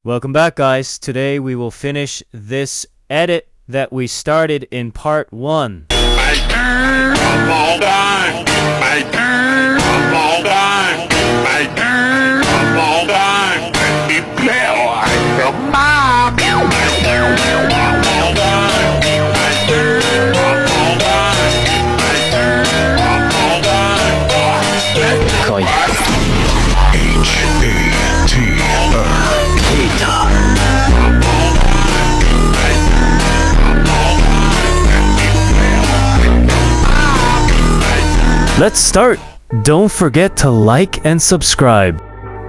Welcome back, guys. Today we will finish this edit that we started in part 1. My turn, Montagem. My turn, Montagem. My turn, Montagem. Let me play like the mom. My turn, Montagem. My turn, Montagem. My turn, Montagem. Let's go. Let's start! Don't forget to like and subscribe.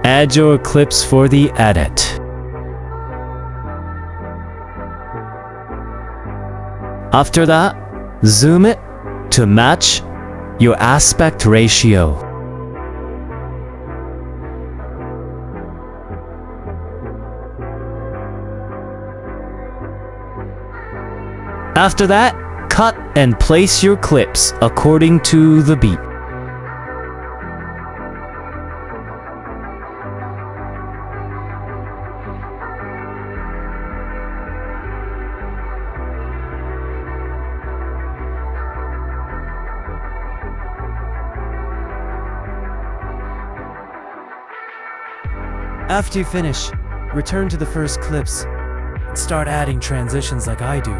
Add your clips for the edit. After that, zoom it to match your aspect ratio. After that, cut and place your clips according to the beat. After you finish, return to the first clips and start adding transitions like I do.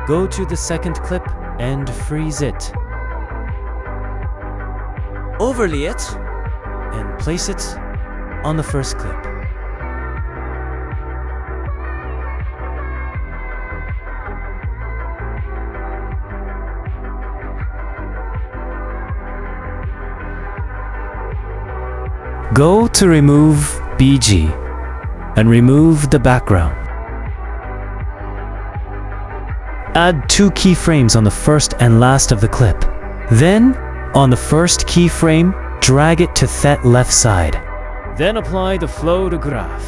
Go to the second clip and freeze it. Overlay it and place it on the first clip. Go to remove BG and remove the background. Add 2 keyframes on the first and last of the clip. Then, on the first keyframe, drag it to that left side. Then apply the flow to graph.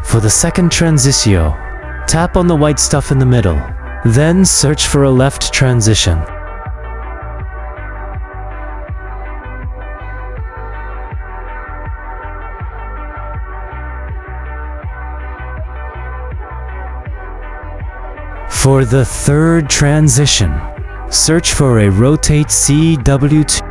For the second transitio, tap on the white stuff in the middle. Then search for a left transition. For the third transition, search for a rotate CW2.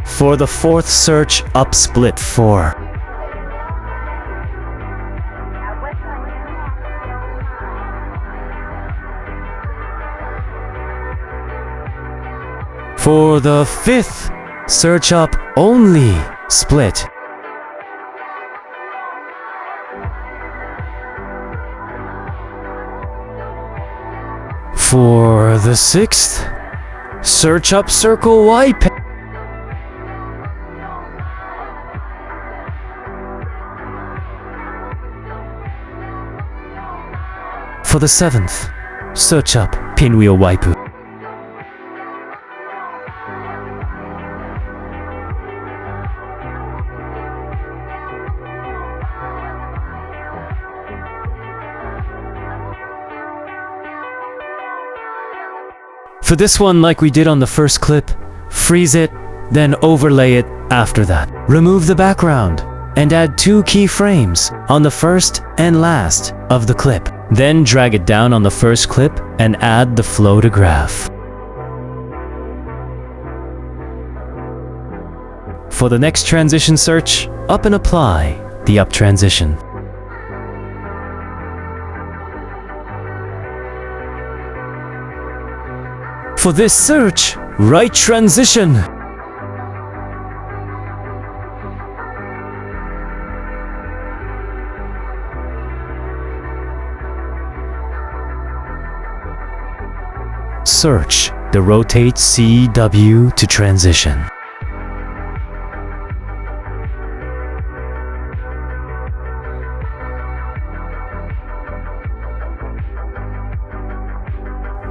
For the fourth search, up split 4. For the fifth, search up only split. For the sixth, search up circle wipe. For the seventh, search up pinwheel waipu. For this one, like we did on the first clip, freeze it, then overlay it after that. Remove the background and add 2 keyframes on the first and last of the clip. Then drag it down on the first clip and add the flow to graph. For the next transition search, up and apply the up transition. For this search, right transition. Search the rotate CW to transition.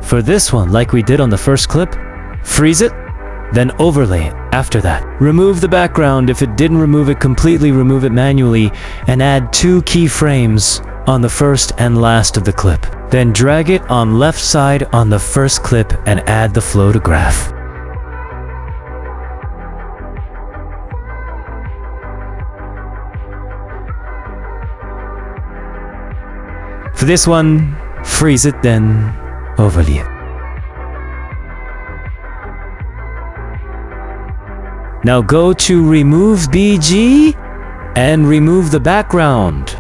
For this one, like we did on the first clip, freeze it, then overlay it after that. Remove the background. If it didn't remove it completely, remove it manually and add 2 keyframes on the first and last of the clip. Then drag it on left side on the first clip and add the photograph. For this one, freeze it, then overlay it. Now go to Remove BG and remove the background.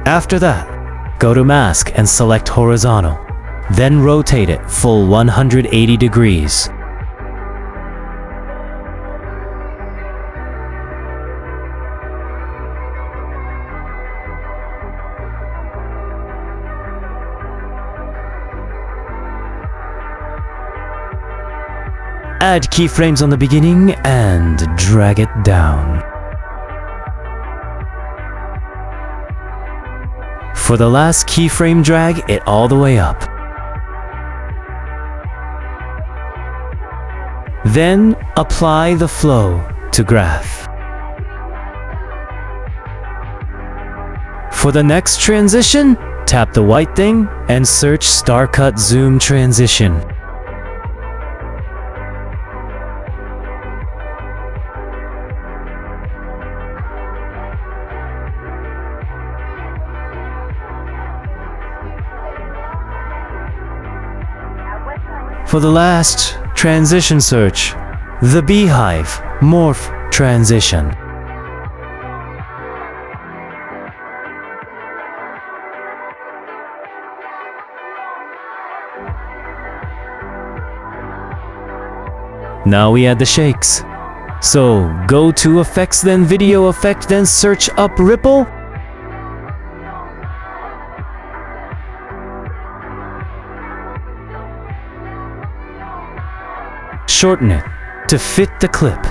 After that, go to Mask and select Horizontal. Then rotate it full 180 degrees. Add keyframes on the beginning and drag it down. For the last keyframe, drag it all the way up. Then apply the flow to graph. For the next transition, tap the white thing and search StarCut Zoom Transition. For the last transition, search the Beehive Morph Transition. Now we add the shakes. So go to Effects, then Video Effect, then search up Ripple. Shorten it to fit the clip.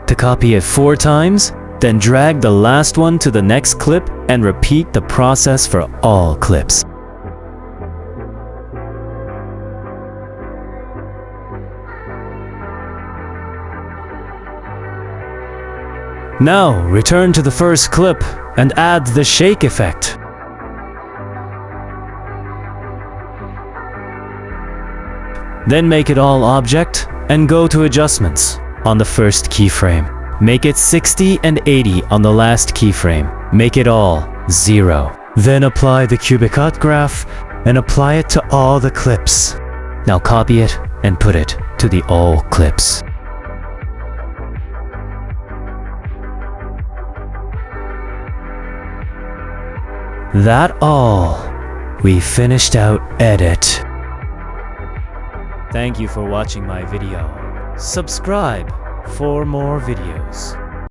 To copy it 4 times, then drag the last one to the next clip and repeat the process for all clips. Now return to the first clip and add the shake effect. Then make it all object and go to Adjustments on the first keyframe. Make it 60 and 80 on the last keyframe. Make it all 0. Then apply the CapCut graph and apply it to all the clips. Now copy it and put it to the all clips. That all. We finished out edit. Thank you for watching my video. Subscribe for more videos.